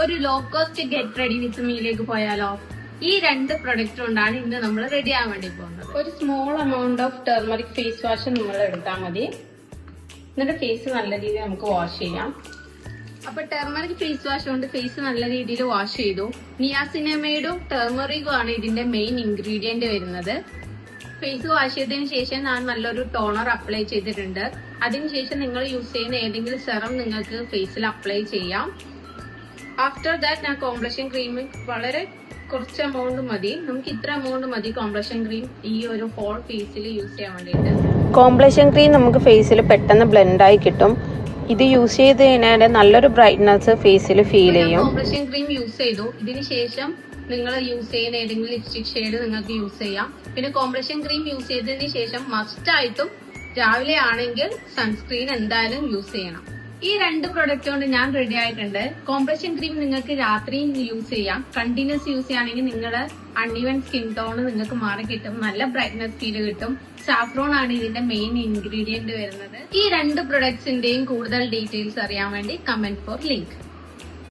ഒരു low cost get ready with മീയിലേക്ക് പോയാലോ? ഈ രണ്ട് പ്രൊഡക്റ്റ് കൊണ്ടാണ് ഇന്ന് നമ്മൾ റെഡി ആവാൻ വേണ്ടി പോകുന്നത്. ഒരു small amount of turmeric face wash നിങ്ങൾ എടുത്താൽ മതി. എന്നിട്ട് ഫേസ് നല്ല രീതിയിൽ നമുക്ക് വാഷ് ചെയ്യാം. അപ്പൊ ടെർമറിക് ഫേസ് വാഷ് കൊണ്ട് ഫേസ് നല്ല രീതിയിൽ വാഷ് ചെയ്തു. നിയാസിനമൈഡും ടെർമറിക്കും ആണ് ഇതിന്റെ മെയിൻ ഇൻഗ്രീഡിയന്റ് വരുന്നത്. ഫേസ് വാഷ് ചെയ്തതിനു ശേഷം ഞാൻ നല്ലൊരു ടോണർ അപ്ലൈ ചെയ്തിട്ടുണ്ട്. അതിനുശേഷം നിങ്ങൾ യൂസ് ചെയ്യുന്ന ഏതെങ്കിലും സെറം നിങ്ങൾക്ക് ഫേസിൽ അപ്ലൈ ചെയ്യാം. ആഫ്റ്റർ ദാറ്റ് ഞാൻ കോംപ്ലക്ഷൻ ക്രീം വളരെ കുറച്ച് എമൗണ്ട് മതി, നമുക്ക് ഇത്ര എമൗണ്ട് മതി കോംപ്ലക്ഷൻ ക്രീം ഈ ഒരു ഹോൾ ഫേസിൽ യൂസ് ചെയ്യാൻ വേണ്ടിയിട്ട്. കോംപ്ലക്ഷൻ ക്രീം നമുക്ക് ഫേസിൽ പെട്ടെന്ന് ബ്ലെൻഡായി കിട്ടും. ഇത് യൂസ് ചെയ്ത് കഴിഞ്ഞാൽ നല്ലൊരു ബ്രൈറ്റ്നസ് ഫേസിൽ ഫീൽ ചെയ്യും. കോംപ്ലക്ഷൻ ക്രീം യൂസ് ചെയ്തു. ഇതിന് ശേഷം നിങ്ങൾ യൂസ് ചെയ്യുന്ന ഏതെങ്കിലും ലിപ്സ്റ്റിക് ഷെയ്ഡ് നിങ്ങൾക്ക് യൂസ് ചെയ്യാം. പിന്നെ കോംപ്ലക്ഷൻ ക്രീം യൂസ് ചെയ്തതിന് ശേഷം മസ്റ്റ് ആയിട്ടും രാവിലെ ആണെങ്കിൽ സൺസ്ക്രീൻ എന്തായാലും യൂസ് ചെയ്യണം. ഈ രണ്ട് പ്രൊഡക്റ്റ് കൊണ്ട് ഞാൻ റെഡി ആയിട്ടുണ്ട്. കോംപ്ലക്ഷൻ ക്രീം നിങ്ങൾക്ക് രാത്രിയും യൂസ് ചെയ്യാം. കണ്ടിന്യൂസ് യൂസ് ചെയ്യുകയാണെങ്കിൽ നിങ്ങളുടെ അൺഈവൻ സ്കിൻ ടോൺ നിങ്ങൾക്ക് മാറി കിട്ടും, നല്ല ബ്രൈറ്റ്നസ് ഫീൽ കിട്ടും. സാഫ്രോൺ ആണ് ഇതിന്റെ മെയിൻ ഇൻഗ്രീഡിയന്റ് വരുന്നത്. ഈ രണ്ട് പ്രൊഡക്ട്സിന്റെയും കൂടുതൽ ഡീറ്റെയിൽസ് അറിയാൻ വേണ്ടി കമന്റ് ഫോർ ലിങ്ക്.